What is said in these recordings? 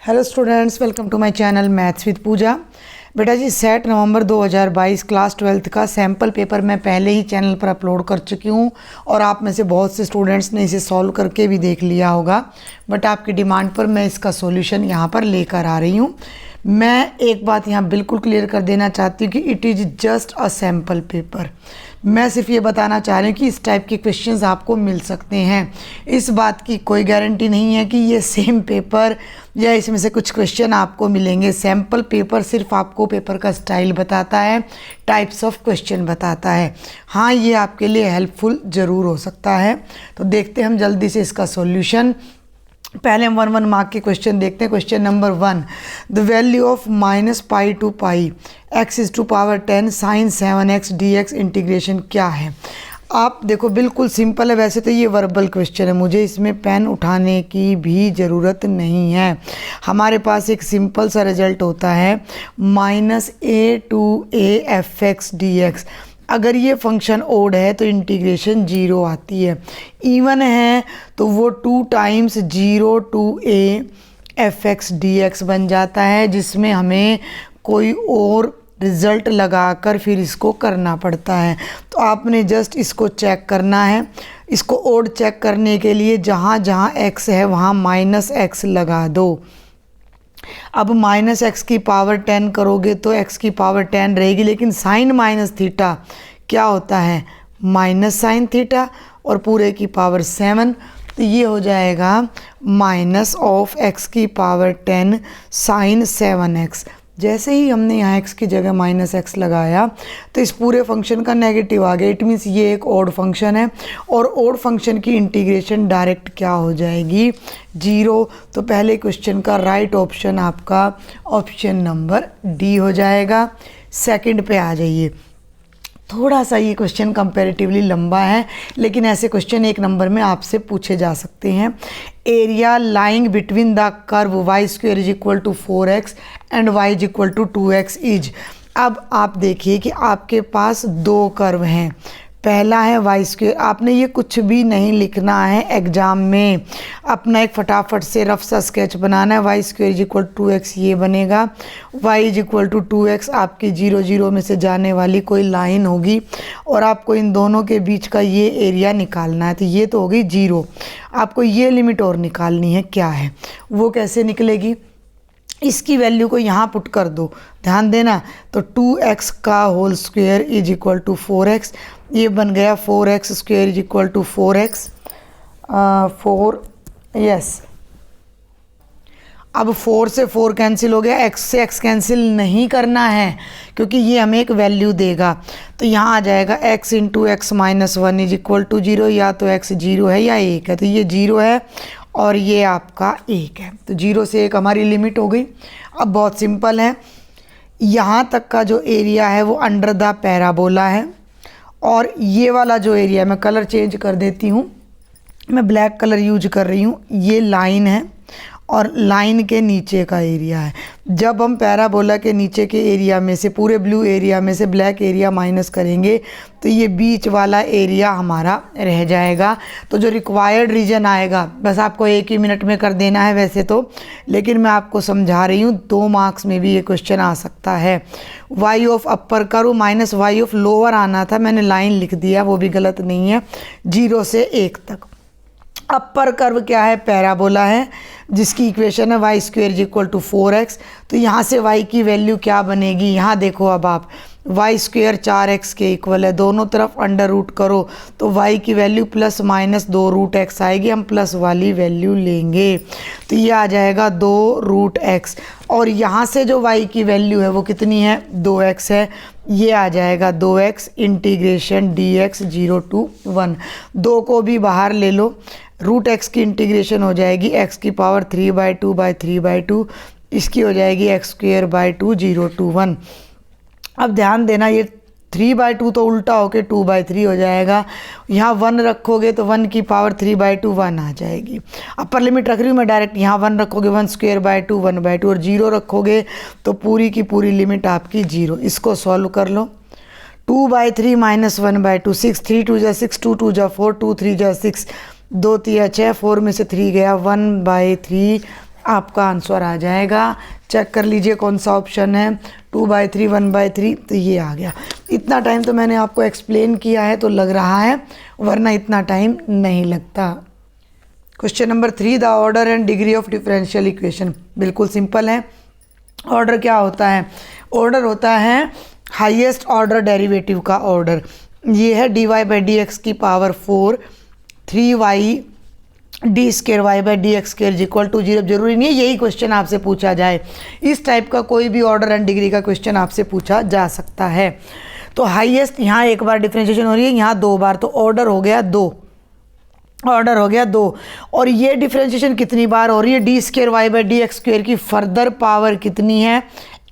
Hello students, welcome to my channel maths with Pooja. बेटा जी, set नवंबर 2022 class 12th का sample paper मैं पहले ही चैनल पर अपलोड कर चुकी हूँ और आप में से बहुत से स्टूडेंट्स ने इसे सॉल्व करके भी देख लिया होगा। बट आपकी डिमांड पर मैं इसका सॉल्यूशन यहाँ पर लेकर आ रही हूँ। मैं एक बात यहाँ बिल्कुल क्लियर कर देना चाहती हूँ कि it is just a sample paper. मैं सिर्फ ये बताना चाह रही हूँ कि इस टाइप के क्वेश्चंस आपको मिल सकते हैं। इस बात की कोई गारंटी नहीं है कि ये सेम पेपर या इसमें से कुछ क्वेश्चन आपको मिलेंगे। सैम्पल पेपर सिर्फ आपको पेपर का स्टाइल बताता है, टाइप्स ऑफ क्वेश्चन बताता है। हाँ, ये आपके लिए हेल्पफुल ज़रूर हो सकता है। तो देखते हैं हम जल्दी से इसका सॉल्यूशन। पहले हम 1 मार्क के क्वेश्चन देखते हैं। Question number 1, the value of -π to π x⁻10 sin 7x dx integration क्या है। आप देखो, बिल्कुल सिंपल है। वैसे तो ये वर्बल क्वेश्चन है, मुझे इसमें पेन उठाने की भी ज़रूरत नहीं है। हमारे पास एक सिंपल सा रिजल्ट होता है -a to a fx dx। अगर ये फंक्शन ओड है तो इंटीग्रेशन 0 आती है। इवन है तो वो 2 times 0 to a fx dx बन जाता है, जिसमें हमें कोई और रिज़ल्ट लगाकर फिर इसको करना पड़ता है। तो आपने जस्ट इसको चेक करना है। इसको ओड चेक करने के लिए जहाँ जहाँ x है वहाँ -x लगा दो। अब -x की पावर 10 करोगे तो x की पावर 10 रहेगी, लेकिन साइन माइनस थीटा क्या होता है, माइनस साइन थीटा, और पूरे की पावर 7। तो ये हो जाएगा माइनस ऑफ x की पावर 10 साइन 7x। जैसे ही हमने यहाँ x की जगह -x लगाया तो इस पूरे फंक्शन का नेगेटिव आ गया। इट मीन्स ये एक ऑड फंक्शन है और ऑड फंक्शन की इंटीग्रेशन डायरेक्ट क्या हो जाएगी, 0। तो पहले क्वेश्चन का राइट ऑप्शन आपका ऑप्शन नंबर डी हो जाएगा। सेकंड पे आ जाइए। थोड़ा सा ये क्वेश्चन कंपैरेटिवली लंबा है, लेकिन ऐसे क्वेश्चन 1 नंबर में आपसे पूछे जा सकते हैं। Area lying between the curve y² = 4x and y = 2x is. अब आप देखिए कि आपके पास 2 कर्व हैं। पहला है y²। आपने ये कुछ भी नहीं लिखना है एग्ज़ाम में, अपना एक फटाफट से रफ सा स्केच बनाना है। y² = 2x ये बनेगा, y = 2x आपकी 0 0 में से जाने वाली कोई लाइन होगी और आपको इन दोनों के बीच का ये एरिया निकालना है। तो ये तो होगी 0। आपको ये लिमिट और निकालनी है, क्या है वो, कैसे निकलेगी, इसकी वैल्यू को यहाँ पुट कर दो, ध्यान देना। तो 2x का whole square is equal to 4x। ये बन गया 4x² is equal to 4x 4। Yes, अब 4 से 4 कैंसिल हो गया, x से x कैंसिल नहीं करना है क्योंकि ये हमें एक वैल्यू देगा। तो यहाँ आ जाएगा x into x minus 1 is equal to 0। या तो x 0 है या 1 है, तो ये 0 है और ये आपका 1 है। तो 0 से 1 हमारी लिमिट हो गई। अब बहुत सिंपल है, यहाँ तक का जो एरिया है वो अंडर द पैराबोला है और ये वाला जो एरिया, मैं कलर चेंज कर देती हूँ, मैं ब्लैक कलर यूज कर रही हूँ, ये लाइन है और लाइन के नीचे का एरिया है। जब हम पैराबोला के नीचे के एरिया में से, पूरे ब्लू एरिया में से ब्लैक एरिया माइनस करेंगे तो ये बीच वाला एरिया हमारा रह जाएगा। तो जो रिक्वायर्ड रीजन आएगा, बस आपको 1 ही मिनट में कर देना है वैसे तो, लेकिन मैं आपको समझा रही हूँ, 2 मार्क्स में भी ये क्वेश्चन आ सकता है। y ऑफ अपर करो माइनस y ऑफ लोअर आना था, मैंने लाइन लिख दिया, वो भी गलत नहीं है। 0 से 1 तक अपर कर्व क्या है, पैराबोला है, जिसकी इक्वेशन है y² = 4x। तो यहाँ से y की वैल्यू क्या बनेगी, यहाँ देखो, अब आप y² 4x के इक्वल है, दोनों तरफ अंडर रूट करो तो y की वैल्यू +-2√x आएगी। हम प्लस वाली वैल्यू लेंगे तो ये आ जाएगा 2√x, और यहाँ से जो y की वैल्यू है वो कितनी है, 2x है। ये आ जाएगा 2x इंटीग्रेशन dx 0 to 1। 2 को भी बाहर ले लो, √x की इंटीग्रेशन हो जाएगी x की पावर 3/2/3/2, इसकी हो जाएगी x²/2 0 to 1। अब ध्यान देना, ये 3/2 तो उल्टा होके 2/3 हो जाएगा। यहाँ 1 रखोगे तो 1 की पावर 3/2 1 आ जाएगी। अपर लिमिट रख रही हूँ मैं डायरेक्ट, यहाँ 1 रखोगे 1²/2 1/2, और 0 रखोगे तो पूरी की पूरी लिमिट आपकी 0। इसको सॉल्व कर लो। 2/3 - 1/2, 6 3 2 6, 2 2 4, 2 3 6, 2 3 6, 4 में से 3 गया, 1/3 आपका आंसर आ जाएगा। चेक कर लीजिए कौन सा ऑप्शन है, 2/3, 1/3, तो ये आ गया। इतना टाइम तो मैंने आपको एक्सप्लेन किया है तो लग रहा है, वरना इतना टाइम नहीं लगता। Question number 3, the order and degree of differential equation. बिल्कुल सिंपल है। ऑर्डर क्या होता है? ऑर्डर होता है हाईएस्ट ऑर्डर डेरिवेटिव का ऑर्डर। ये है dy/dx की power 4 3y d² y/dx² equal to 0। जरूरी नहीं है यही क्वेश्चन आपसे पूछा जाए, इस टाइप का कोई भी ऑर्डर एंड डिग्री का क्वेश्चन आपसे पूछा जा सकता है। तो हाईएस्ट यहाँ एक बार डिफरेंशिएशन हो रही है, यहाँ 2 बार, तो ऑर्डर हो गया 2, ऑर्डर हो गया 2। और ये डिफरेंशिएशन कितनी बार हो रही है? d² y/dx² की फर्दर पावर कितनी है?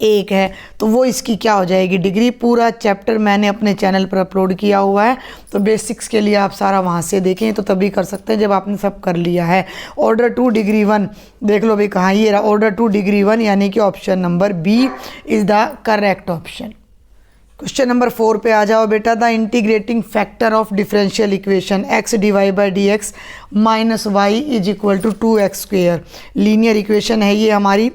1 है, तो वो इसकी क्या हो जाएगी? डिग्री। पूरा चैप्टर मैंने अपने चैनल पर अपलोड किया हुआ है, तो बेसिक्स के लिए आप सारा वहाँ से देखें, तो तभी कर सकते हैं जब आपने सब कर लिया है। ऑर्डर 2 डिग्री 1 देख लो भाई कहाँ, ये रहा ऑर्डर 2 डिग्री 1, यानी कि option number B is the correct option. Question number 4 पे आ जाओ बेटा। The integrating factor of differential equation x dy/dx minus y is equal to 2x²। Linear equation है ये हमारी,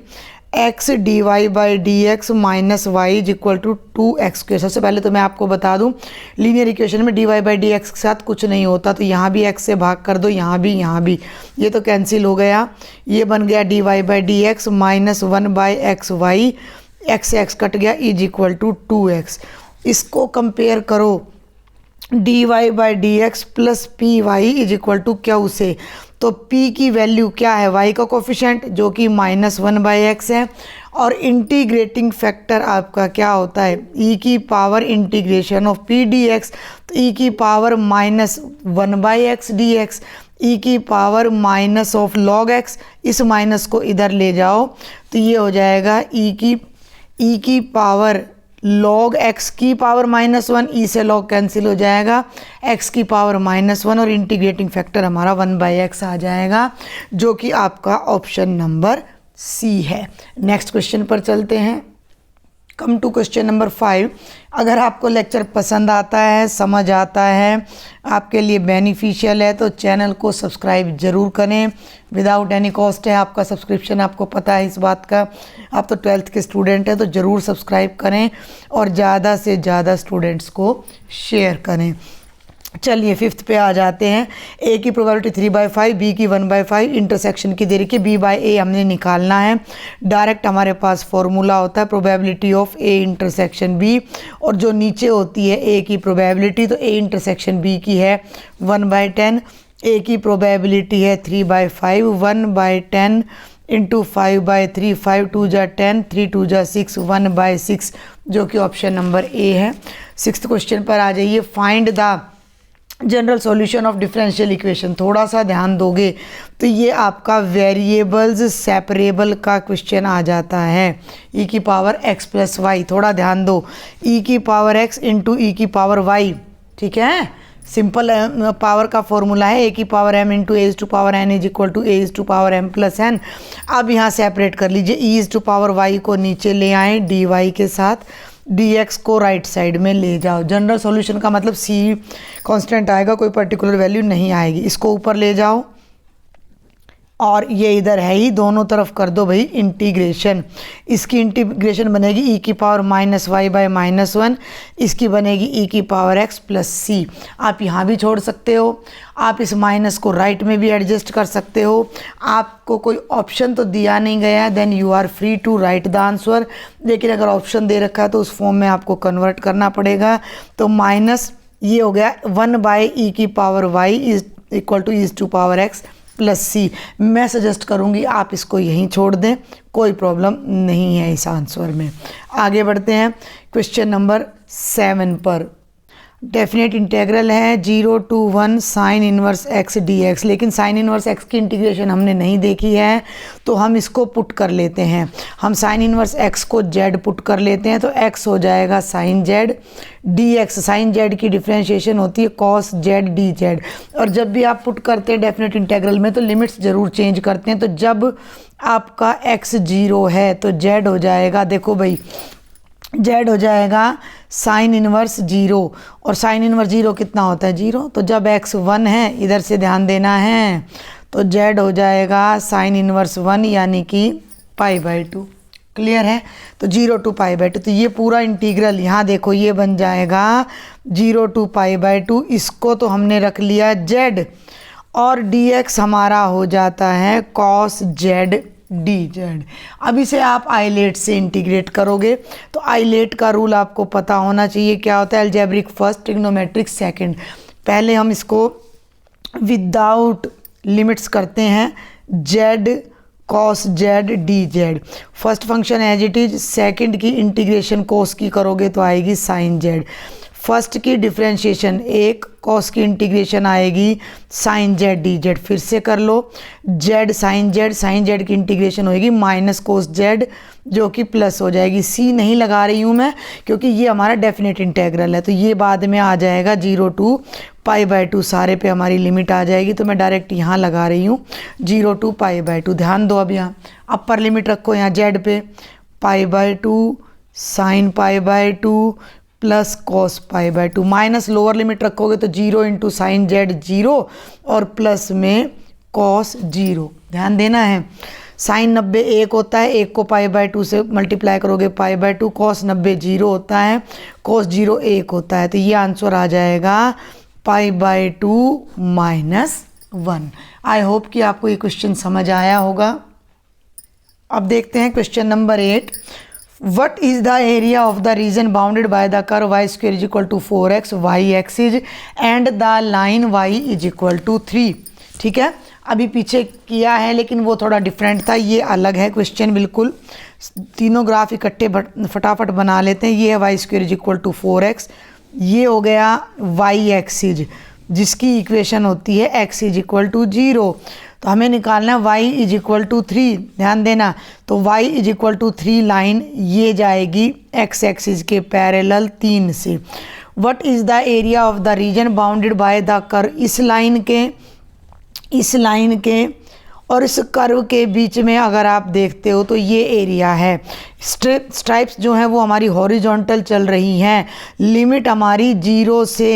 x dy/dx minus y is equal to 2x²। सबसे पहले तो मैं आपको बता दूं, लीनियर इक्वेशन में dy/dx के साथ कुछ नहीं होता, तो यहाँ भी x से भाग कर दो, यहाँ भी, ये तो कैंसिल हो गया। ये बन गया dy/dx माइनस 1/xy, x से x कट गया, इज इक्वल टू 2x। इसको कंपेयर करो dy/dx plus P Y is equal to Q से। तो p की वैल्यू क्या है? y का कोफिशेंट जो कि -1/x है, और इंटीग्रेटिंग फैक्टर आपका क्या होता है? e की power integration of p dx, तो e की पावर -1/x dx, e की power minus of log x, इस माइनस को इधर ले जाओ तो ये हो जाएगा e की पावर log x की पावर -1, e से log कैंसिल हो जाएगा, x की पावर -1, और इंटीग्रेटिंग फैक्टर हमारा 1/x आ जाएगा, जो कि आपका ऑप्शन नंबर सी है। नेक्स्ट क्वेश्चन पर चलते हैं। Come to question number 5। अगर आपको लेक्चर पसंद आता है, समझ आता है, आपके लिए बेनिफिशियल है, तो चैनल को सब्सक्राइब ज़रूर करें। विदाउट एनी कॉस्ट है आपका सब्सक्रिप्शन, आपको पता है इस बात का। आप तो 12th के स्टूडेंट हैं, तो ज़रूर सब्सक्राइब करें और ज़्यादा से ज़्यादा स्टूडेंट्स को शेयर करें। चलिए 5th पे आ जाते हैं। a की प्रोबेबिलिटी 3/5, b की 1/5, इंटरसेक्शन की देरी के b/a हमने निकालना है। डायरेक्ट हमारे पास फॉर्मूला होता है probability of a intersection b, और जो नीचे होती है a की प्रोबेबिलिटी, तो a इंटरसेक्शन b की है 1/10, a की प्रोबेबिलिटी है 3/5, 1/10 इंटू 5/3, 5 2 जा 10, 3 2 जा 6, 1/6, जो कि ऑप्शन नंबर ए है। 6th क्वेश्चन पर आ जाइए। Find the general solution of differential equation. थोड़ा सा ध्यान दोगे तो ये आपका वेरिएबल्स सेपरेबल का क्वेश्चन आ जाता है। e की पावर x प्लस वाई, थोड़ा ध्यान दो, e की पावर x इंटू e की पावर y, ठीक है। सिंपल पावर का फॉर्मूला है a की पावर m इंटू a is to power n is equal to a is to power m plus n। अब यहाँ सेपरेट कर लीजिए, e is to power y को नीचे ले आए dy के साथ, dx को राइट साइड में ले जाओ। जनरल सॉल्यूशन का मतलब c कांस्टेंट आएगा, कोई पर्टिकुलर वैल्यू नहीं आएगी। इसको ऊपर ले जाओ, और ये इधर है ही, दोनों तरफ कर दो भाई इंटीग्रेशन। इसकी इंटीग्रेशन बनेगी e की पावर -y/-1, इसकी बनेगी e की पावर x प्लस सी। आप यहाँ भी छोड़ सकते हो, आप इस माइनस को राइट में भी एडजस्ट कर सकते हो। आपको कोई ऑप्शन तो दिया नहीं गया है, then you are free to write the answer. लेकिन अगर ऑप्शन दे रखा है तो उस फॉर्म में आपको कन्वर्ट करना पड़ेगा। तो माइनस ये हो गया 1/e की power y is equal to e to power x plus c. मैं सजेस्ट करूँगी आप इसको यहीं छोड़ दें, कोई प्रॉब्लम नहीं है इस आंसर में। आगे बढ़ते हैं क्वेश्चन नंबर 7 पर। डेफिनेट इंटेग्रल है 0 to 1 sign inverse x dx, लेकिन साइन इनवर्स x की इंटीग्रेशन हमने नहीं देखी है, तो हम इसको पुट कर लेते हैं। हम साइन इनवर्स x को z पुट कर लेते हैं, तो x हो जाएगा sine z dx। Sine z की डिफ्रेंशिएशन होती है cos z dz। और जब भी आप पुट करते हैं डेफिनेट इंटेग्रल में, तो लिमिट्स ज़रूर चेंज करते हैं। तो जब आपका x 0 है तो z हो जाएगा, देखो भाई z हो जाएगा साइन इनवर्स 0, और साइन इनवर्स 0 कितना होता है 0। तो जब x 1 है, इधर से ध्यान देना है, तो z हो जाएगा साइन इनवर्स 1 यानी कि π/2। क्लियर है? तो 0 to π/2, तो ये पूरा इंटीग्रल यहाँ देखो ये बन जाएगा 0 to π/2। इसको तो हमने रख लिया z और dx हमारा हो जाता है cos z dz। अब इसे आप आइलेट से इंटीग्रेट करोगे तो आइलेट का रूल आपको पता होना चाहिए, क्या होता है? Algebraic first, trigonometric second. पहले हम इसको विदाउट लिमिट्स करते हैं, z cos z dz। First function as it is, second की इंटीग्रेशन cos की करोगे तो आएगी sin z। फर्स्ट की डिफरेंशिएशन 1, cos की इंटीग्रेशन आएगी sin z dz। फिर से कर लो, z sin z की इंटीग्रेशन होएगी माइनस cos z जो कि प्लस हो जाएगी। c नहीं लगा रही हूँ मैं क्योंकि ये हमारा डेफिनेट इंटेग्रल है, तो ये बाद में आ जाएगा 0 to π/2। सारे पे हमारी लिमिट आ जाएगी, तो मैं डायरेक्ट यहाँ लगा रही हूँ 0 to π/2। ध्यान दो, अब यहाँ अपर लिमिट रखो यहाँ z पे, π/2 sin π/2 plus cos π/2, minus lower limit रखोगे तो 0 इंटू साइन z 0 और प्लस में cos 0। ध्यान देना है, साइन 90 1 होता है, 1 को π/2 से मल्टीप्लाई करोगे π/2, cos 90 0 होता है, cos 0 1 होता है। तो ये आंसर आ जाएगा π/2 -1। आई होप कि आपको ये क्वेश्चन समझ आया होगा। अब देखते हैं question number 8। What is the area of the region bounded by the curve y square is equal to 4x y axis and the line y is equal to 3। ठीक है, अभी पीछे किया है लेकिन वो थोड़ा डिफरेंट था, ये अलग है क्वेश्चन बिल्कुल। तीनों ग्राफ इकट्ठे फटाफट बना लेते हैं। ये है y square is equal to 4x, ये हो गया y एक्सिस जिसकी इक्वेशन होती है x इज इक्वल टू 0। तो हमें निकालना है y इज इक्वल टू 3। ध्यान देना, तो y is equal to 3 line ये जाएगी x एक्सिस के पैरेलल 3 से। What is the area of the region bounded by the curve, इस लाइन के और इस कर्व के बीच में अगर आप देखते हो तो ये एरिया है। स्ट्राइप्स जो हैं वो हमारी हॉरिजॉन्टल चल रही हैं, लिमिट हमारी 0 से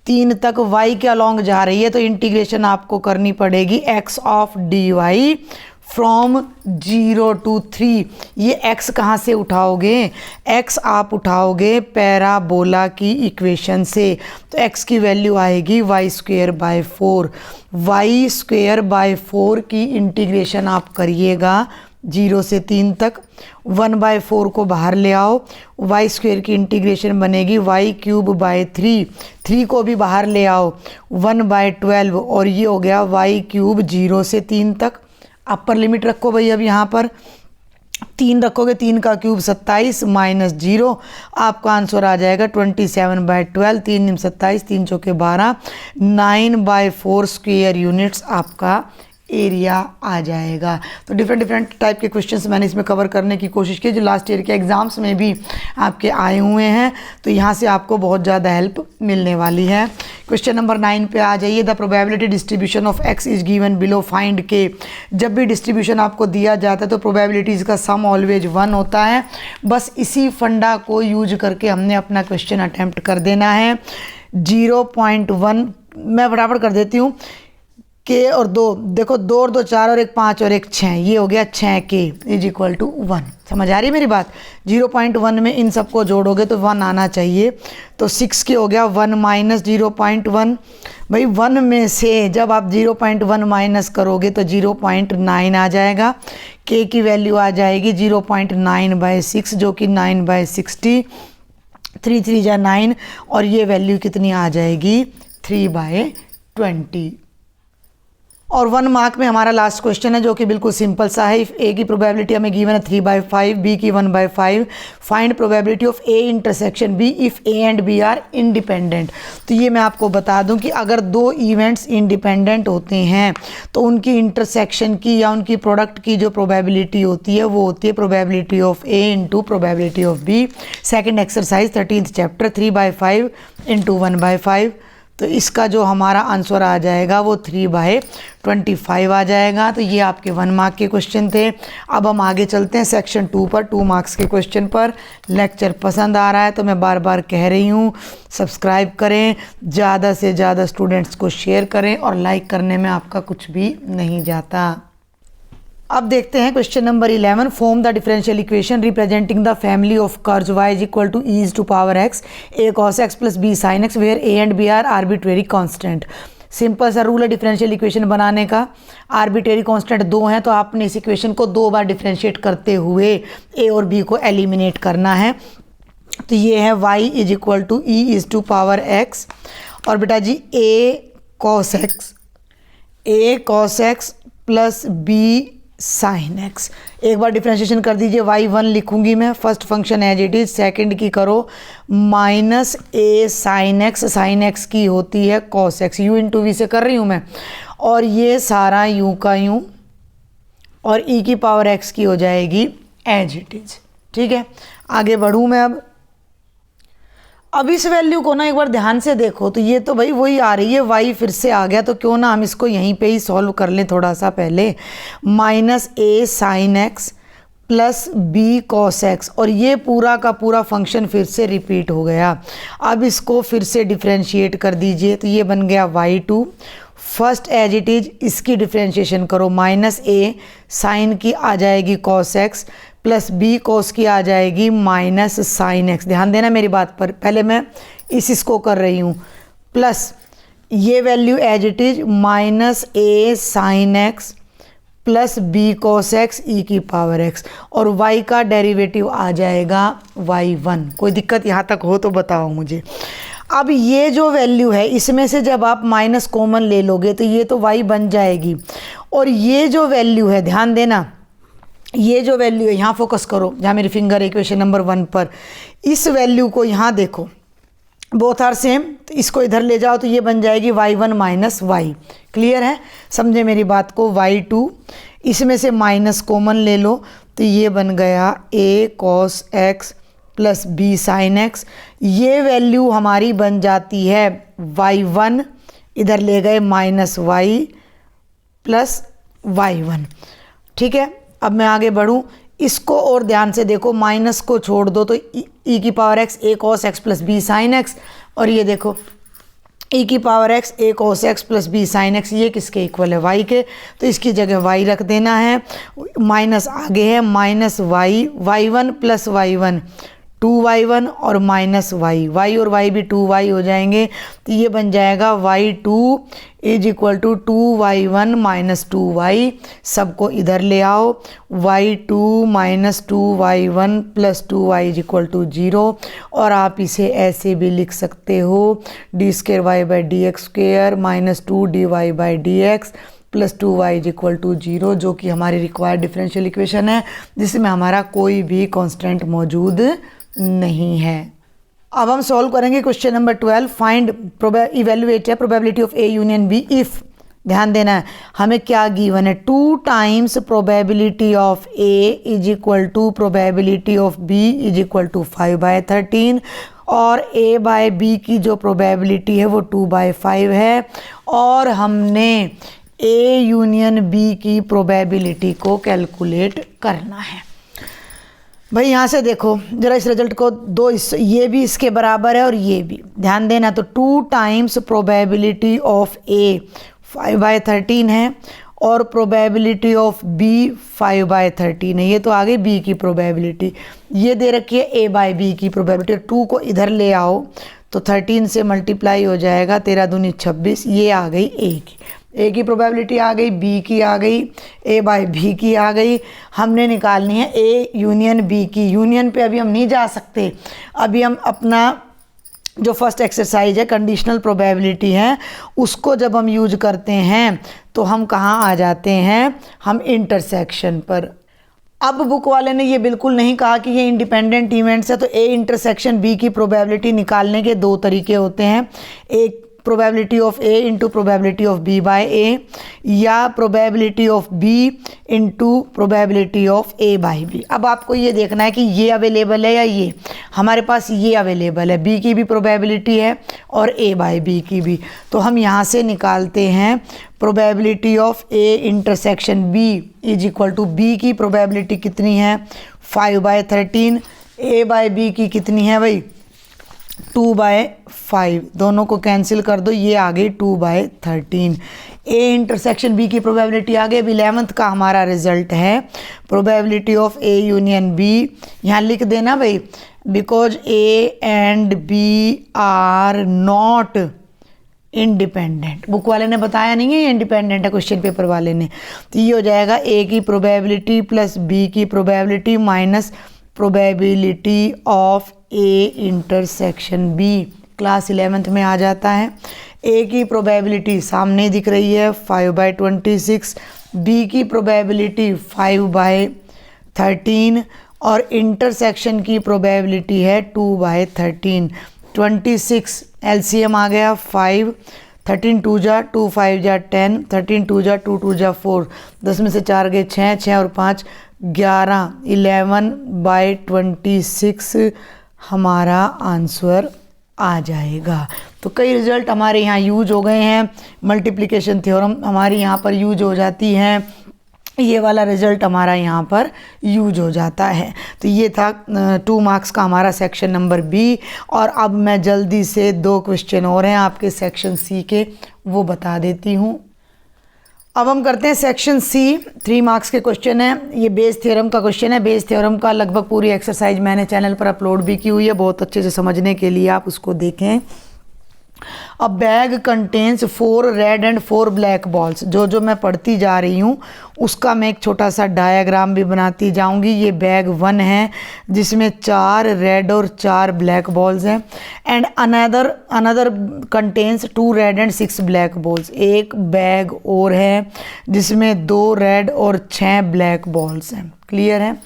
3 तक y के अलॉन्ग जा रही है, तो इंटीग्रेशन आपको करनी पड़ेगी x of dy from 0 to 3। ये x कहाँ से उठाओगे? x आप उठाओगे पैराबोला की इक्वेशन से, तो x की वैल्यू आएगी y square by 4। y square by 4 की इंटीग्रेशन आप करिएगा 0 से 3 तक। 1/4 को बाहर ले आओ, y स्क्वायर की इंटीग्रेशन बनेगी y क्यूब बाय 3। 3 को भी बाहर ले आओ, 1/12 और ये हो गया y क्यूब 0 से 3 तक। अपर लिमिट रखो भाई, अब यहाँ पर 3 रखोगे, 3 का क्यूब 27 माइनस 0, आपका आंसर आ जाएगा 27/12। 3 निम 27, 3 चौके 12, 9/4 स्क्वायर यूनिट्स आपका एरिया आ जाएगा। तो डिफरेंट टाइप के क्वेश्चंस मैंने इसमें कवर करने की कोशिश की जो लास्ट ईयर के एग्जाम्स में भी आपके आए हुए हैं, तो यहाँ से आपको बहुत ज़्यादा हेल्प मिलने वाली है। क्वेश्चन नंबर 9 पे आ जाइए। The probability distribution of x is given below, find के। जब भी डिस्ट्रीब्यूशन आपको दिया जाता है तो प्रोबेबिलिटीज़ का सम ऑलवेज 1 होता है। बस इसी फंडा को यूज करके हमने अपना क्वेश्चन अटैम्प्ट कर देना है। 0.1 मैं बराबर कर देती हूँ, के और 2, देखो 2 और 2 4 और 1 5 और 1 6, ये हो गया 6k इज इक्वल टू 1। समझ आ रही है मेरी बात? 0.1 में इन सबको जोड़ोगे तो 1 आना चाहिए, तो 6k हो गया 1 माइनस 0.1। भाई 1 में से जब आप 0.1 माइनस करोगे तो 0.9 आ जाएगा। k की वैल्यू आ जाएगी 0.9/6 जो कि 9/60, 3 3 जा 9 और ये वैल्यू कितनी आ जाएगी 3/20। और 1 मार्क में हमारा लास्ट क्वेश्चन है जो कि बिल्कुल सिंपल सा है। इफ़ ए की प्रोबेबिलिटी हमें गिवन है 3/5, बी की 1/5, find probability of A intersection B if A and B are independent. तो ये मैं आपको बता दूं कि अगर 2 इवेंट्स इंडिपेंडेंट होते हैं तो उनकी इंटरसेक्शन की या उनकी प्रोडक्ट की जो प्रोबेबिलिटी होती है वो होती है probability of A into probability of B. Second exercise 13th chapter 3/5 into 1/5, तो इसका जो हमारा आंसर आ जाएगा वो 3/25 आ जाएगा। तो ये आपके 1 मार्क के क्वेश्चन थे। अब हम आगे चलते हैं सेक्शन 2 पर, 2 मार्क्स के क्वेश्चन पर। लेक्चर पसंद आ रहा है तो मैं बार बार कह रही हूँ सब्सक्राइब करें, ज़्यादा से ज़्यादा स्टूडेंट्स को शेयर करें, और लाइक करने में आपका कुछ भी नहीं जाता। अब देखते हैं question number 11। Form the differential equation representing the family of curves y is equal to e to power x a cos x plus b sin x where a and b are arbitrary constant. Simple सा rule है differential equation बनाने का। Arbitrary constant 2 हैं तो आपने इस equation को 2 बार differentiate करते हुए a और b को एलिमिनेट करना है। तो ये है y is equal to e is to power x, और बेटा जी a cos x plus b sine x. एक बार डिफ्रेंशिएशन कर दीजिए, y1 लिखूंगी मैं, first function as it is, second की करो माइनस a साइन एक्स की होती है cos x, u into V से कर रही हूँ मैं, और ये सारा u का u और e की पावर x की हो जाएगी एज इट इज। ठीक है, आगे बढ़ूँ मैं। अब इस वैल्यू को ना एक बार ध्यान से देखो, तो ये तो भाई वही आ रही है, y फिर से आ गया, तो क्यों ना हम इसको यहीं पे ही सॉल्व कर लें थोड़ा सा पहले। Minus a sine x plus b cos x, और ये पूरा का पूरा फंक्शन फिर से रिपीट हो गया। अब इसको फिर से डिफ्रेंशिएट कर दीजिए, तो ये बन गया y2। First as it is इसकी डिफ्रेंशिएशन करो, माइनस a साइन की आ जाएगी cos x plus b cos की आ जाएगी माइनस साइन एक्स। ध्यान देना मेरी बात पर, पहले मैं इसको कर रही हूँ, प्लस ये value as it is minus a sine x plus b cos x e की पावर x, और y का डेरिवेटिव आ जाएगा y1। कोई दिक्कत यहाँ तक हो तो बताओ मुझे। अब ये जो वैल्यू है इसमें से जब आप माइनस कॉमन ले लोगे तो ये तो y बन जाएगी, और ये जो वैल्यू है ध्यान देना, ये जो वैल्यू है यहाँ फोकस करो जहाँ मेरी फिंगर है इक्वेशन नंबर 1 पर, इस वैल्यू को यहाँ देखो, बोथ आर सेम, तो इसको इधर ले जाओ तो ये बन जाएगी y1 माइनस वाई। क्लियर है, समझे मेरी बात को। y2 इसमें से माइनस कॉमन ले लो तो ये बन गया a cos x plus b sine x। ये वैल्यू हमारी बन जाती है y1, इधर ले गए माइनस y प्लस y1। ठीक है, अब मैं आगे बढ़ूँ, इसको और ध्यान से देखो, माइनस को छोड़ दो तो e की power x a cos x plus b sine x, और ये देखो e की power x a cos x plus b sine x, ये किसके इक्वल है, y के, तो इसकी जगह y रख देना है। माइनस आगे है minus y1 plus y1 2y1 और माइनस y और y भी 2y हो जाएंगे, तो ये बन जाएगा y2 is equal to 2y1 minus 2y। सबको इधर ले आओ, y2 minus 2y1 plus 2y is equal to 0, और आप इसे ऐसे भी लिख सकते हो d square y by d x square minus 2dy by d x plus 2y is equal to 0, जो कि हमारी रिक्वायर्ड डिफरेंशियल इक्वेशन है जिसमें हमारा कोई भी कांस्टेंट मौजूद नहीं है। अब हम सॉल्व करेंगे क्वेश्चन नंबर 12। फाइंड इवेल्युएट है probability of A union B if, ध्यान देना है हमें क्या गिवन है, 2 times probability of A is equal to probability of B is equal to 5/13, और a बाय b की जो प्रोबेबिलिटी है वो 2/5 है, और हमने a यूनियन b की प्रोबेबिलिटी को कैलकुलेट करना है। भाई यहाँ से देखो जरा इस रिजल्ट को, ये भी इसके बराबर है और ये भी, ध्यान देना। तो 2 टाइम्स प्रोबेबिलिटी ऑफ ए 5/13 है और प्रोबेबिलिटी ऑफ बी 5/13 है, ये तो आ गई बी की प्रोबेबिलिटी। ये दे रखी है ए बाय बी की प्रोबेबिलिटी, 2 को इधर ले आओ तो 13 से मल्टीप्लाई हो जाएगा, 13 दूनी 26, ये आ गई ए की प्रोबेबिलिटी आ गई, बी की आ गई, ए बाय बी की आ गई। हमने निकालनी है ए यूनियन बी की। यूनियन पे अभी हम नहीं जा सकते, अभी हम अपना जो फर्स्ट एक्सरसाइज है कंडीशनल प्रोबेबिलिटी है उसको जब हम यूज करते हैं तो हम कहाँ आ जाते हैं, हम इंटरसेक्शन पर। अब बुक वाले ने ये बिल्कुल नहीं कहा कि ये इंडिपेंडेंट इवेंट्स है, तो ए इंटरसेक्शन बी की प्रोबेबिलिटी निकालने के 2 तरीके होते हैं, एक probability of A into probability of B by A, या probability of B into probability of A by B. अब आपको ये देखना है कि ये अवेलेबल है या ये। हमारे पास ये अवेलेबल है, बी की भी प्रोबेबिलिटी है और ए बाय बी की भी। तो हम यहाँ से निकालते हैं probability of A intersection B is equal to, B की प्रोबेबिलिटी कितनी है 5/13, ए बाय बी की कितनी है भाई 2/5, दोनों को कैंसिल कर दो, ये आ गई 2/13। ए इंटरसेक्शन बी की प्रोबेबिलिटी आ गई। अब 11th का हमारा रिजल्ट है probability of A union B, यहाँ लिख देना भाई, because A and B are not independent. Book वाले ने बताया नहीं है ये इंडिपेंडेंट है, क्वेश्चन पेपर वाले ने। तो ये हो जाएगा ए की प्रोबेबिलिटी प्लस बी की probability minus probability of A intersection B, class 11th में आ जाता है। ए की प्रोबेबिलिटी सामने दिख रही है 5/26, बी की प्रोबेबिलिटी 5/13 और इंटरसेक्शन की प्रोबेबिलिटी है 2/13। 26 एलसीएम आ गया 5, 13 2 जा 2 5 जा 10, 13 2 जा 2 2 जा 4, 10 में से 4 गए 6, 6 और 5 11, 11/26 हमारा आंसर आ जाएगा। तो कई रिजल्ट हमारे यहाँ यूज हो गए हैं, मल्टीप्लिकेशन थ्योरम हमारी यहाँ पर यूज हो जाती है, ये वाला रिजल्ट हमारा यहाँ पर यूज हो जाता है। तो ये था 2 मार्क्स का हमारा सेक्शन नंबर बी। और अब मैं जल्दी से 2 क्वेश्चन और हैं आपके सेक्शन सी के, वो बता देती हूँ। अब हम करते हैं सेक्शन सी, 3 मार्क्स के क्वेश्चन है। ये बेस थ्योरम का क्वेश्चन है। बेस थ्योरम का लगभग पूरी एक्सरसाइज मैंने चैनल पर अपलोड भी की हुई है, बहुत अच्छे से समझने के लिए आप उसको देखें। अ bag contains 4 red and 4 black balls, जो मैं पढ़ती जा रही हूँ उसका मैं एक छोटा सा डायग्राम भी बनाती जाऊँगी। ये बैग 1 है जिसमें 4 रेड और 4 ब्लैक बॉल्स हैं, and another contains 2 red and 6 black balls. एक बैग और है जिसमें 2 रेड और 6 ब्लैक बॉल्स हैं। क्लियर है।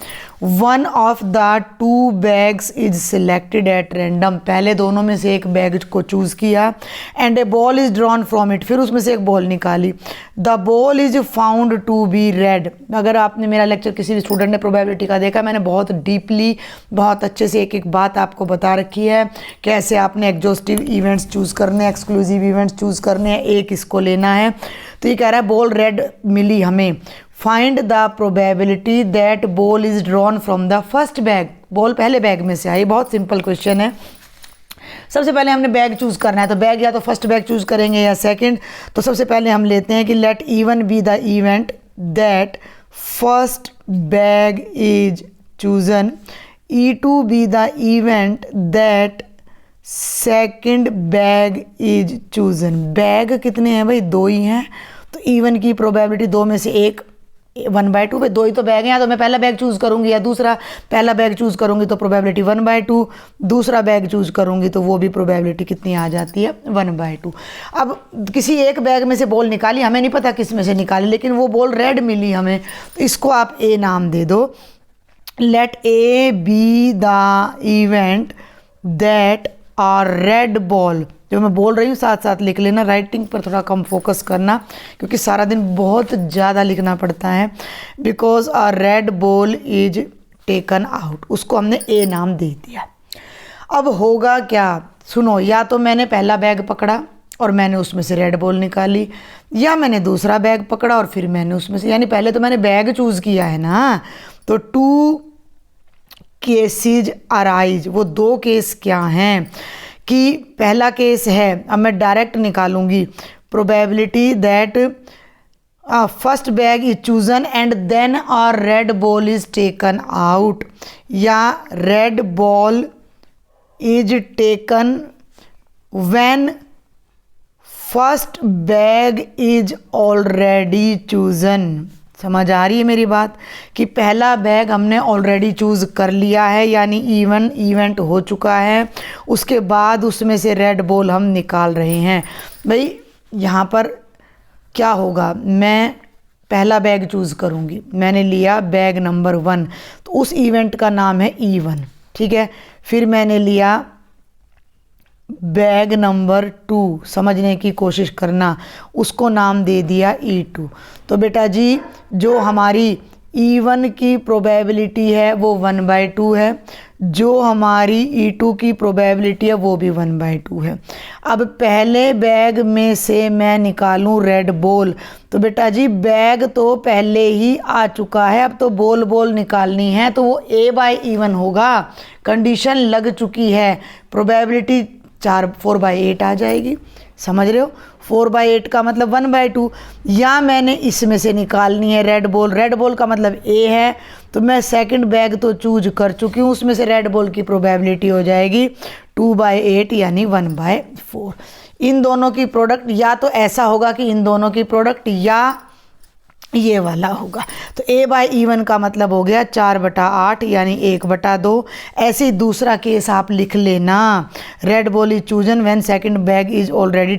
One of the 2 bags is selected at random, पहले दोनों में से एक बैग को चूज़ किया, and a ball is drawn from it, फिर उसमें से एक बॉल निकाली। The ball is found to be red. अगर आपने मेरा लेक्चर किसी भी स्टूडेंट ने प्रोबेबिलिटी का देखा, मैंने बहुत डीपली बहुत अच्छे से एक एक बात आपको बता रखी है, कैसे आपने एग्जॉस्टिव इवेंट्स चूज़ करने हैं, एक्सक्लूसिव इवेंट्स चूज़ करने हैं, एक इसको लेना है। तो ये कह रहा है बॉल रेड मिली हमें, find the probability that ball is drawn from the first bag, ball पहले बैग में से आई। बहुत सिंपल क्वेश्चन है। सबसे पहले हमने बैग चूज़ करना है, तो बैग या तो फर्स्ट बैग चूज़ करेंगे या सेकंड। तो सबसे पहले हम लेते हैं कि let E1 be the event that first bag is chosen, E2 be the event that second bag is chosen. Bag कितने हैं भाई, 2 ही हैं, तो E1 की प्रोबेबिलिटी 2 में से एक 1/2 पे, 2 ही तो बैग हैं, तो मैं पहला बैग चूज़ करूंगी या दूसरा, पहला बैग चूज़ करूंगी तो प्रोबेबिलिटी 1/2, दूसरा बैग चूज़ करूंगी तो वो भी प्रोबेबिलिटी कितनी आ जाती है 1/2। अब किसी एक बैग में से बॉल निकाली, हमें नहीं पता किस में से निकाली, लेकिन वो बॉल रेड मिली हमें, तो इसको आप ए नाम दे दो। Let A be the event that are red ball, जो मैं बोल रही हूँ साथ साथ लिख लेना, राइटिंग पर थोड़ा कम फोकस करना क्योंकि सारा दिन बहुत ज़्यादा लिखना पड़ता है। Because a red ball is taken out, उसको हमने ए नाम दे दिया। अब होगा क्या, सुनो, या तो मैंने पहला बैग पकड़ा और मैंने उसमें से रेड बॉल निकाली, या मैंने दूसरा बैग पकड़ा और फिर मैंने उसमें से, यानी पहले तो मैंने बैग चूज़ किया है ना। तो 2 केसेज अराइज, वो 2 केस क्या हैं कि पहला केस है, अब मैं डायरेक्ट निकालूंगी, probability that first bag is chosen and then a red ball is taken out, या red ball is taken when first bag is already chosen. समझ आ रही है मेरी बात कि पहला बैग हमने ऑलरेडी चूज़ कर लिया है, यानी E1 इवेंट हो चुका है, उसके बाद उसमें से रेड बॉल हम निकाल रहे हैं। भाई यहाँ पर क्या होगा, मैं पहला बैग चूज़ करूँगी, मैंने लिया बैग नंबर 1, तो उस इवेंट का नाम है E1, ठीक है। फिर मैंने लिया बैग नंबर 2, समझने की कोशिश करना, उसको नाम दे दिया E2। तो बेटा जी जो हमारी E1 की प्रोबेबिलिटी है वो 1/2 है, जो हमारी E2 की प्रोबेबिलिटी है वो भी 1/2 है। अब पहले बैग में से मैं निकालूं रेड बॉल, तो बेटा जी बैग तो पहले ही आ चुका है, अब तो बॉल निकालनी है, तो वो A/E1 होगा। कंडीशन लग चुकी है, प्रोबेबिलिटी 4/8 आ जाएगी। समझ रहे हो? 4/8 का मतलब 1/2, या मैंने इसमें से निकालनी है रेड बॉल का मतलब A है, तो मैं सेकंड बैग तो चूज कर चुकी हूँ, उसमें से रेड बॉल की प्रोबेबिलिटी हो जाएगी 2/8 यानी 1/4। इन दोनों की प्रोडक्ट या तो ऐसा होगा कि इन दोनों की प्रोडक्ट या ये वाला होगा। तो A/E1 का मतलब हो गया 4/8 यानी 1/2। ऐसे ही दूसरा केस आप लिख लेना, red ball is chosen when second bag is already,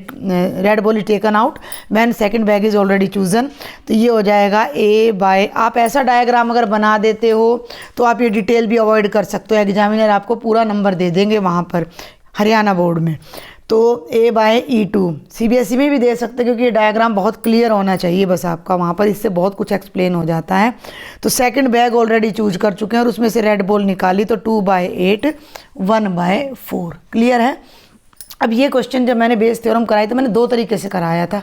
red ball is taken out when second bag is already chosen. तो ये हो जाएगा आप ऐसा डायग्राम अगर बना देते हो तो आप ये डिटेल भी अवॉइड कर सकते हो, एग्जामिनर आपको पूरा नंबर दे देंगे वहाँ पर हरियाणा बोर्ड में। तो A/E2 CBSE में भी दे सकते हैं, क्योंकि ये डायग्राम बहुत क्लियर होना चाहिए बस आपका वहाँ पर, इससे बहुत कुछ एक्सप्लेन हो जाता है। तो सेकंड बैग ऑलरेडी चूज कर चुके हैं और उसमें से रेड बॉल निकाली, तो 2/8 1/4। क्लियर है? अब ये क्वेश्चन जब मैंने बेस थ्योरम कराई तो मैंने दो तरीके से कराया था।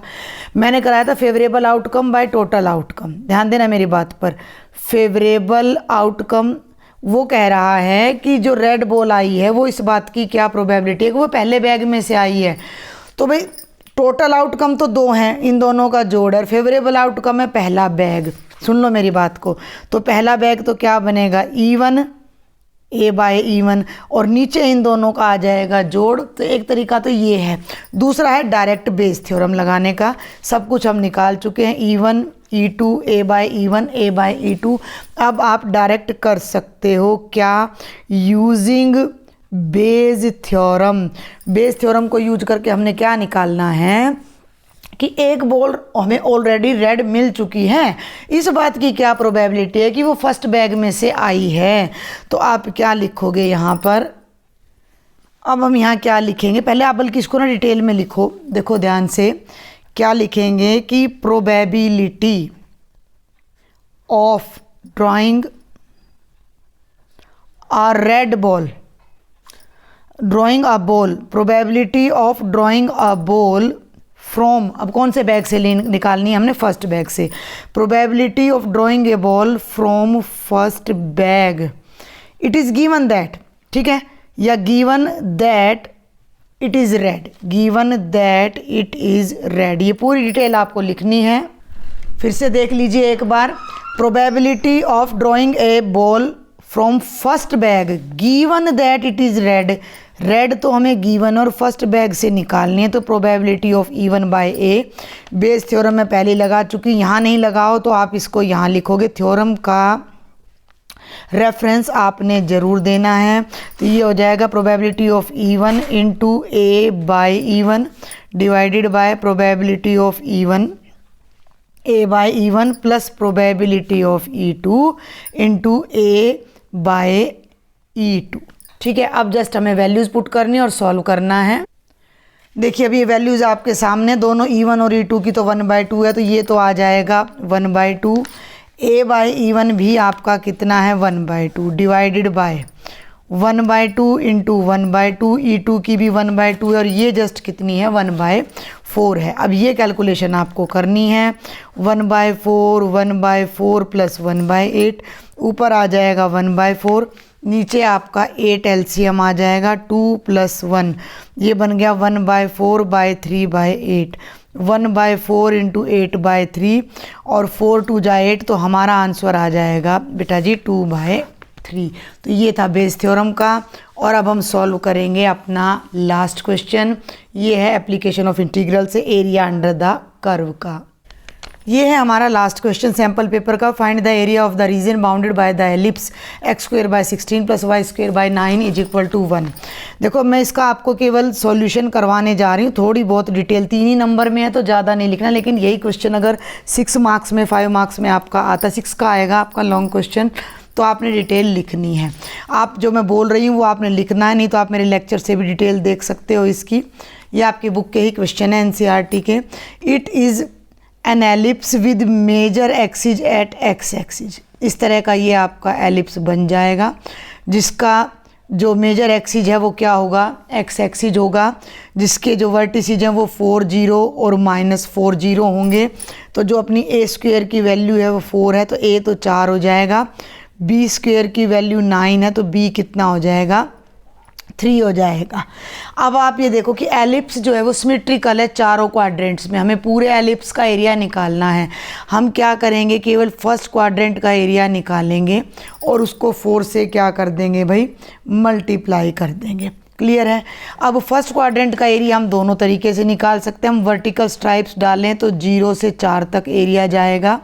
मैंने कराया था favourable outcome by total outcome. ध्यान देना मेरी बात पर, फेवरेबल आउटकम वो कह रहा है कि जो रेड बॉल आई है वो इस बात की क्या प्रोबेबिलिटी है कि वो पहले बैग में से आई है। तो भाई टोटल आउटकम तो 2 हैं, इन दोनों का जोड़ है। फेवरेबल आउटकम है पहला बैग, सुन लो मेरी बात को, तो पहला बैग तो क्या बनेगा E1 A/E1, और नीचे इन दोनों का आ जाएगा जोड़। तो एक तरीका तो ये है। दूसरा है डायरेक्ट बेस थ्योरम लगाने का। सब कुछ हम निकाल चुके हैं, E1 E2 A/E1 A/E2। अब आप डायरेक्ट कर सकते हो क्या, using Bayes theorem. Bayes theorem को यूज करके हमने क्या निकालना है कि एक बॉल हमें ऑलरेडी रेड मिल चुकी है, इस बात की क्या प्रोबेबिलिटी है कि वो फर्स्ट बैग में से आई है। तो आप क्या लिखोगे यहाँ पर, अब हम यहाँ क्या लिखेंगे, पहले आप बल्कि इसको ना डिटेल में लिखो, देखो ध्यान से। क्या लिखेंगे कि probability of drawing a red ball, drawing a ball, probability of drawing a ball from, अब कौन से बैग से निकालनी है हमने, फर्स्ट बैग से। Probability of drawing a ball from first bag, it is given that, ठीक है, या given that it is red, given that it is red. ये पूरी डिटेल आपको लिखनी है। फिर से देख लीजिए एक बार, probability of drawing a ball from first bag given that it is red. Red तो हमें गिवन और फर्स्ट बैग से निकालनी है, तो probability of E1/A। Bayes theorem में पहले लगा चुकी, यहाँ नहीं लगाओ तो आप इसको यहाँ लिखोगे। थ्योरम का रेफरेंस आपने ज़रूर देना है। तो ये हो जाएगा probability of E1 into A/E1 divided by probability of E1 A/E1 plus probability of E2 into A/E2। ठीक है, अब जस्ट हमें वैल्यूज़ पुट करनी है और सॉल्व करना है। देखिए अभी ये वैल्यूज़ आपके सामने, दोनों E1 और E2 की तो 1/2 है, तो ये तो आ जाएगा 1/2। A/E1 भी आपका कितना है 1/2 डिवाइडेड बाय 1/2 इंटू 1/2, E2 की भी 1/2 है और ये जस्ट कितनी है 1/4 है। अब ये कैलकुलेशन आपको करनी है, 1/4 प्लस 1/8, ऊपर आ जाएगा 1/4, नीचे आपका 8 LCM आ जाएगा, 2 + 1, ये बन गया 1/4/3/8, 1/4 इंटू 8/3 और 4 2 जा 8, तो हमारा आंसर आ जाएगा बेटा जी 2/3। तो ये था बेस थ्योरम का। और अब हम सॉल्व करेंगे अपना लास्ट क्वेश्चन। ये है एप्लीकेशन ऑफ इंटीग्रल से एरिया अंडर द कर्व का। ये है हमारा लास्ट क्वेश्चन सैम्पल पेपर का। Find the area of the region bounded by the ellipse x² / 16 + y² / 9 = 1। देखो मैं इसका आपको केवल सॉल्यूशन करवाने जा रही हूँ, थोड़ी बहुत डिटेल 3 ही नंबर में है तो ज़्यादा नहीं लिखना, लेकिन यही क्वेश्चन अगर 6 मार्क्स में 5 मार्क्स में आपका आता, 6 का आएगा आपका लॉन्ग क्वेश्चन, तो आपने डिटेल लिखनी है। आप जो मैं बोल रही हूँ वो आपने लिखना है, नहीं तो आप मेरे लेक्चर से भी डिटेल देख सकते हो इसकी। ये आपकी बुक के ही क्वेश्चन है NCERT के। It is an ellipse with major axis at x axis. इस तरह का ये आपका एलिप्स बन जाएगा, जिसका जो मेजर एक्सिस है वो क्या होगा, एक्स एक्सिस होगा, जिसके जो वर्टिसेस हैं वो 4 0 और -4 0 होंगे। तो जो अपनी ए स्क्वायर की वैल्यू है वो 4 है, तो ए तो 4 हो जाएगा। बी स्क्वायर की वैल्यू 9 है, तो बी कितना हो जाएगा, 3 हो जाएगा। अब आप ये देखो कि एलिप्स जो है वो सिमेट्रिकल है चारों क्वाड्रेंट्स में। हमें पूरे एलिप्स का एरिया निकालना है। हम क्या करेंगे, केवल फर्स्ट क्वाड्रेंट का एरिया निकालेंगे और उसको 4 से क्या कर देंगे भाई, मल्टीप्लाई कर देंगे। क्लियर है। अब फर्स्ट क्वाड्रेंट का एरिया हम दोनों तरीके से निकाल सकते हैं। हम वर्टिकल स्ट्राइप्स डालें तो 0 से 4 तक एरिया जाएगा,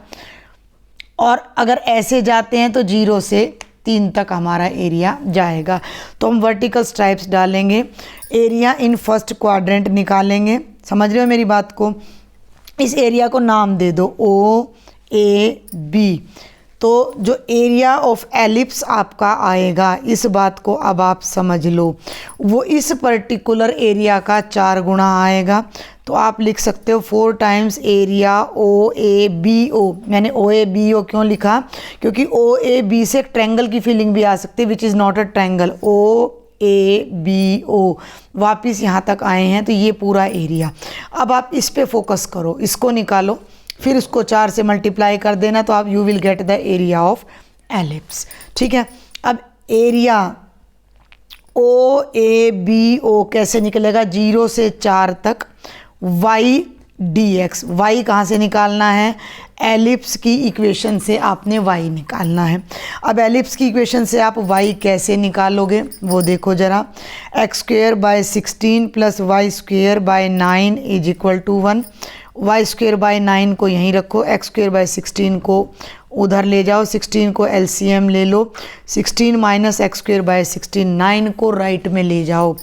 और अगर ऐसे जाते हैं तो 0 से 3 तक हमारा एरिया जाएगा। तो हम वर्टिकल स्ट्राइप्स डालेंगे, एरिया इन फर्स्ट क्वाड्रेंट निकालेंगे। समझ रहे हो मेरी बात को। इस एरिया को नाम दे दो OAB। तो जो एरिया ऑफ एलिप्स आपका आएगा, इस बात को अब आप समझ लो, वो इस पर्टिकुलर एरिया का 4 गुना आएगा। तो आप लिख सकते हो 4 टाइम्स एरिया OABO। मैंने OABO क्यों लिखा, क्योंकि OAB से एक ट्रायंगल की फीलिंग भी आ सकती है, which is not a triangle. OABO वापिस यहाँ तक आए हैं, तो ये पूरा एरिया। अब आप इस पे फोकस करो, इसको निकालो, फिर उसको 4 से मल्टीप्लाई कर देना, तो आप you will get the area of ellipse. ठीक है। अब एरिया OABO कैसे निकलेगा, 0 से 4 तक y dx। y कहाँ से निकालना है, एलिप्स की इक्वेशन से आपने y निकालना है। अब एलिप्स की इक्वेशन से आप y कैसे निकालोगे वो देखो ज़रा। x²/16 + y²/9 = 1। y²/9 को यहीं रखो, x²/16 को उधर ले जाओ, 16 को LCM ले लो, 16 - x²/16 9 को राइट में ले जाओ।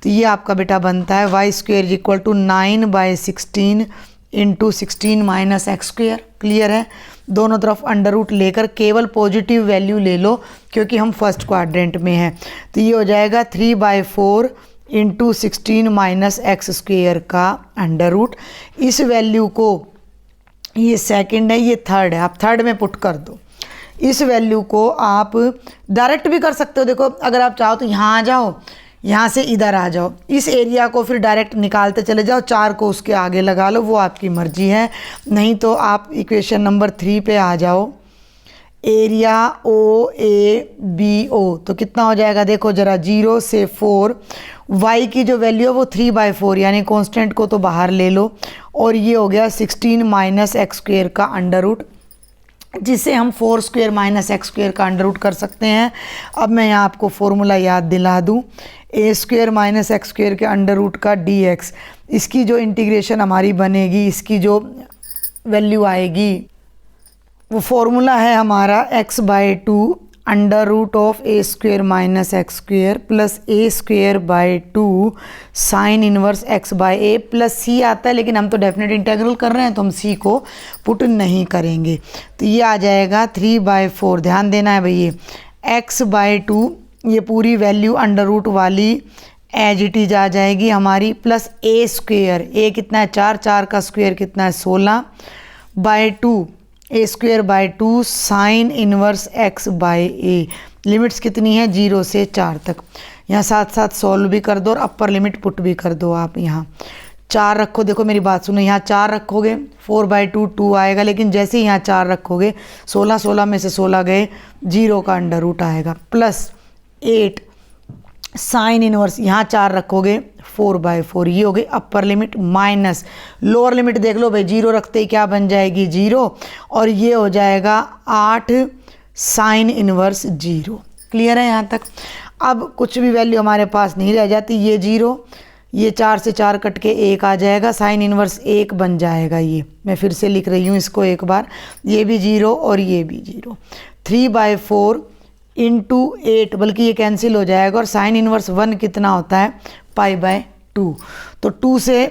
तो ये आपका बेटा बनता है y² = 9/16 × 16 - x²। क्लियर है। दोनों तरफ अंडर रूट लेकर केवल पॉजिटिव वैल्यू ले लो, क्योंकि हम फर्स्ट क्वाड्रेंट में हैं। तो ये हो जाएगा 3/4 × 16 - x² का अंडर रूट। इस वैल्यू को, ये सेकंड है, ये थर्ड है, आप थर्ड में पुट कर दो। इस वैल्यू को आप डायरेक्ट भी कर सकते हो। देखो, अगर आप चाहो तो यहाँ आ जाओ, यहाँ से इधर आ जाओ, इस एरिया को फिर डायरेक्ट निकालते चले जाओ, 4 को उसके आगे लगा लो, वो आपकी मर्जी है। नहीं तो आप इक्वेशन नंबर 3 पे आ जाओ, एरिया OABO। तो कितना हो जाएगा, देखो ज़रा, 0 से 4, y की जो वैल्यू है वो 3/4, यानी कांस्टेंट को तो बाहर ले लो, और ये हो गया 16 - x² का अंडर रूट, जिसे हम 4² - x² का अंडर रूट कर सकते हैं। अब मैं यहाँ आपको फॉर्मूला याद दिला दूँ, a² - x² के अंडर रूट का dx। इसकी जो इंटीग्रेशन हमारी बनेगी, इसकी जो वैल्यू आएगी, वो फॉर्मूला है हमारा x/2 √(a² - x² + a²/2 sin inverse x/a + c आता है, लेकिन हम तो डेफिनेट इंटीग्रल कर रहे हैं तो हम c को पुट नहीं करेंगे। तो ये आ जाएगा 3/4। ध्यान देना है भैया, x/2 ये पूरी वैल्यू अंडर रूट वाली एज इट इज आ जाएगी हमारी, प्लस a²। a कितना है, 4, 4 का स्क्वायर कितना है, 16/2 a²/2 sine inverse x/a। Limits कितनी है, 0 से 4 तक। यहाँ साथ साथ सॉल्व भी कर दो और अपर लिमिट पुट भी कर दो। आप यहाँ 4 रखो, देखो मेरी बात सुनो, यहाँ 4 रखोगे 4/2 2 आएगा, लेकिन जैसे ही यहाँ 4 रखोगे 16 में से 16 गए, 0 का अंडर रूट आएगा, प्लस 8 साइन इनवर्स, यहाँ 4 रखोगे 4/4, ये हो गई upper limit, minus lower limit देख लो भाई, 0 रखते ही क्या बन जाएगी, 0, और ये हो जाएगा 8 साइन इनवर्स 0। क्लियर है यहाँ तक। अब कुछ भी वैल्यू हमारे पास नहीं रह जाती, ये 0, ये 4 से 4 कट के 1 आ जाएगा, साइन इनवर्स 1 बन जाएगा। ये मैं फिर से लिख रही हूँ इसको एक बार, ये भी 0 और ये भी 0। 3/4 × 8, बल्कि ये कैंसिल हो जाएगा, और साइन इनवर्स 1 कितना होता है, π/2। तो 2 से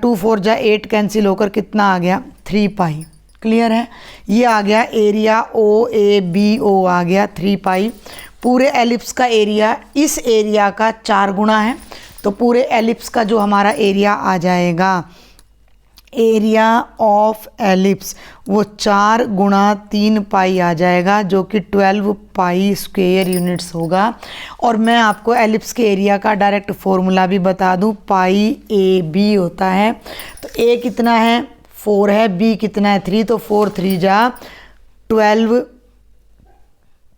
2 4 जा 8 कैंसिल होकर कितना आ गया, 3π। क्लियर है। ये आ गया एरिया OABO, आ गया 3π। पूरे एलिप्स का एरिया इस एरिया का 4 गुना है, तो पूरे एलिप्स का जो हमारा एरिया आ जाएगा एरिया ऑफ एलिप्स वो 4 गुणा 3 पाई आ जाएगा, जो कि 12 पाई स्क्वेयर यूनिट्स होगा। और मैं आपको एलिप्स के एरिया का डायरेक्ट फॉर्मूला भी बता दूं, पाई ए बी होता है। तो ए कितना है 4 है, बी कितना है 3, तो 4 3 जा 12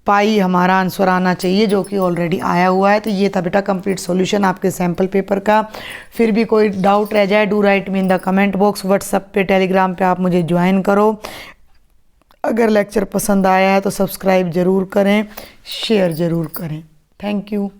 पाई हमारा आंसर आना चाहिए, जो कि ऑलरेडी आया हुआ है। तो ये था बेटा कंप्लीट सॉल्यूशन आपके सैम्पल पेपर का। फिर भी कोई डाउट रह जाए, do right me in the comment box. WhatsApp पे टेलीग्राम पे आप मुझे ज्वाइन करो। अगर लेक्चर पसंद आया है तो सब्सक्राइब ज़रूर करें, शेयर ज़रूर करें। Thank you.